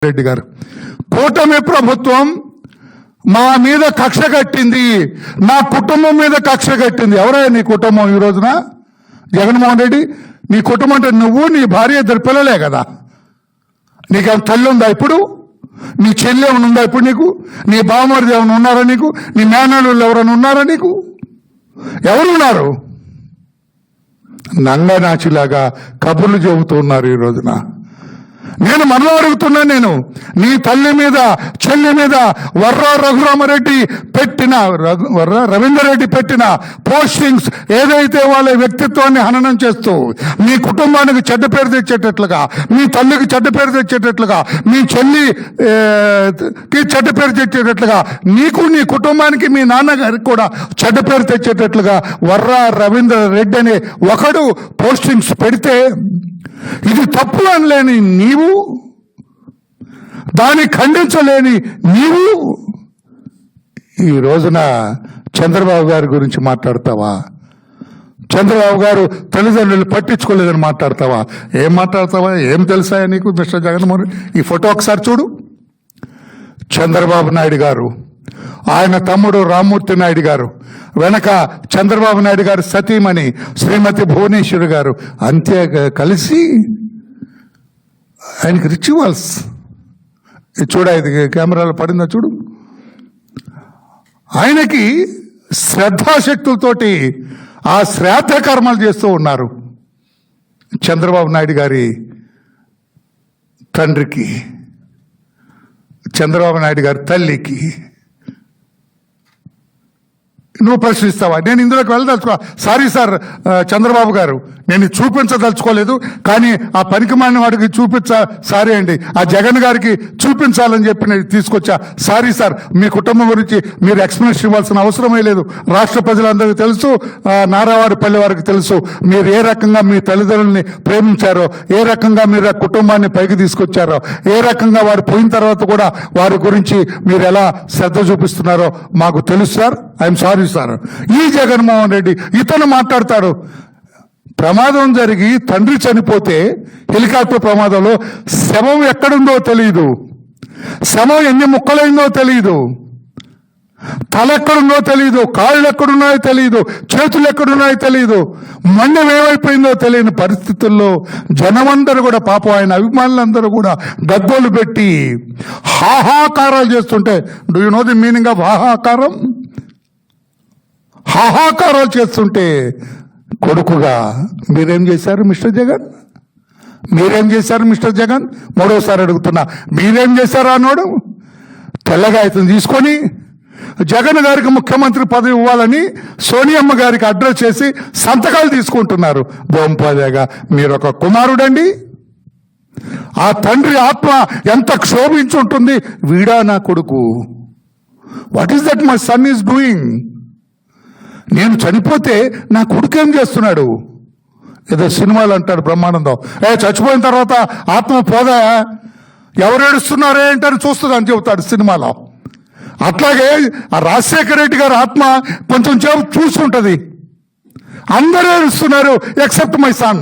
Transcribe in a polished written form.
రెడ్డి గారు, కూటమి ప్రభుత్వం మా మీద కక్ష కట్టింది, నా కుటుంబం మీద కక్ష కట్టింది. ఎవరైనా నీ కుటుంబం ఈ రోజున? జగన్మోహన్ రెడ్డి, నీ కుటుంబం అంటే నువ్వు, నీ భార్య, ఇద్దరు పిల్లలే కదా. నీకేమైనా తల్లి ఉందా ఇప్పుడు? నీ చెల్లి ఏమైనా ఉందా ఇప్పుడు నీకు? నీ బావమరిది ఏమైనా ఉన్నారా నీకు? నీ మేనల్లుళ్ళు ఎవరైనా ఉన్నారా నీకు? ఎవరున్నారు? నంగనాచిలాగా కబుర్లు చెబుతూ ఉన్నారు ఈ రోజున. నేను మనలో అడుగుతున్నా, నేను నీ తల్లి మీద, చెల్లి మీద వర్రా రఘురామరెడ్డి పెట్టిన, వర్రా రవీందర్ రెడ్డి పెట్టిన పోస్టింగ్స్ ఏదైతే వాళ్ళ వ్యక్తిత్వాన్ని హననం చేస్తూ మీ కుటుంబానికి చెడ్డ పేరు తెచ్చేటట్లుగా, మీ తల్లికి చెడ్డ పేరు తెచ్చేటట్లుగా, మీ చెల్లికి చెడ్డ పేరు తెచ్చేటట్లుగా, నీకు, నీ కుటుంబానికి, మీ నాన్నగారికి కూడా చెడ్డ పేరు తెచ్చేటట్లుగా వర్రా రవీందర్ రెడ్డి అనే ఒకడు పోస్టింగ్స్ పెడితే ఇది తప్పు అనలేని నీవు, దాన్ని ఖండించలేని నీవు ఈ రోజున చంద్రబాబు గారి గురించి మాట్లాడతావా? చంద్రబాబు గారు తల్లిదండ్రులు పట్టించుకోలేదని మాట్లాడతావా? ఏం మాట్లాడతావా? ఏం తెలుసా నీకు మిస్టర్ జగన్మోహన్? ఈ ఫోటో ఒకసారి చూడు. చంద్రబాబు నాయుడు గారు, ఆయన తమ్ముడు రామ్మూర్తి నాయుడు గారు, వెనక చంద్రబాబు నాయుడు గారు సతీమణి శ్రీమతి భువనేశ్వరి గారు, అంతే కలిసి ఆయనకి రిచువల్స్ చూడ, ఇది కెమెరాలో పడిందా చూడు. ఆయనకి శ్రద్ధాశక్తులతోటి ఆ శ్రాద్ధ కర్మలు చేస్తూ ఉన్నారు. చంద్రబాబు నాయుడు గారి తండ్రికి, చంద్రబాబు నాయుడు గారి తల్లికి నువ్వు ప్రశ్నిస్తావా? నేను ఇందులోకి వెళ్ళదలుచుకో. సారీ సార్ చంద్రబాబు గారు, నేను చూపించదలుచుకోలేదు, కానీ ఆ పనికిమాలిన వాడికి సారీ అండి, ఆ జగన్ గారికి చూపించాలని చెప్పి నేను తీసుకొచ్చా. సారీ సార్, మీ కుటుంబం గురించి మీరు ఎక్స్ప్లెనేషన్ ఇవ్వాల్సిన అవసరమే లేదు. రాష్ట్ర ప్రజలందరికీ తెలుసు, నారావారిపల్లి వారికి తెలుసు, మీరు ఏ రకంగా మీ తల్లిదండ్రుల్ని ప్రేమించారో, ఏ రకంగా మీరు ఆ కుటుంబాన్ని పైకి తీసుకొచ్చారో, ఏ రకంగా వారు పోయిన తర్వాత కూడా వారి గురించి మీరు ఎలా శ్రద్ధ చూపిస్తున్నారో మాకు తెలుసు సార్. I'm sorry sir. ఈ జగన్మోహన్ రెడ్డి ఇతను మాట్లాడతాడు, ప్రమాదం జరిగి తండ్రి చనిపోతే హెలికాప్టర్ ప్రమాదంలో శవం ఎక్కడుందో తెలియదు, శవం ఎన్ని ముక్కలైందో తెలియదు, తల ఎక్కడుందో తెలియదు, కాళ్ళు ఎక్కడున్నాయో తెలియదు, చేతులు ఎక్కడున్నాయో తెలియదు, మండం ఏమైపోయిందో తెలియని పరిస్థితుల్లో జనమందరూ కూడా, పాపం ఆయన అభిమానులందరూ కూడా గగ్గోలు పెట్టి హాహాకారాలు చేస్తుంటే, do you know the meaning of హాహాకారం? హాహాకారాలు చేస్తుంటే కొడుకుగా మీరేం చేశారు మిస్టర్ జగన్? మీరేం చేశారు మిస్టర్ జగన్? మూడోసారి అడుగుతున్నా, మీరేం చేశారు అన్నాడు. తెల్లగా అయితే తీసుకొని జగన్ గారికి ముఖ్యమంత్రి పదవి ఇవ్వాలని సోనియమ్మ గారికి అడ్రస్ చేసి సంతకాలు తీసుకుంటున్నారు. బొంపదేగా మీరు ఒక కుమారుడండి. ఆ తండ్రి ఆత్మ ఎంత క్షోభించుంటుంది. వీడా నా కొడుకు? What is that my son is doing? నేను చనిపోతే నా కొడుకు ఏం చేస్తున్నాడు? ఏదో సినిమాలు అంటాడు బ్రహ్మానందం, చచ్చిపోయిన తర్వాత ఆత్మ పోదా, ఎవరు ఏడుస్తున్నారే ఏంటని చూస్తుంది అని చెబుతాడు సినిమాలో. అట్లాగే ఆ రాజశేఖర రెడ్డి గారి ఆత్మ కొంచెం సేపు చూస్తుంటది. అందరూ ఏడుస్తున్నారు ఎక్సెప్ట్ మై సన్.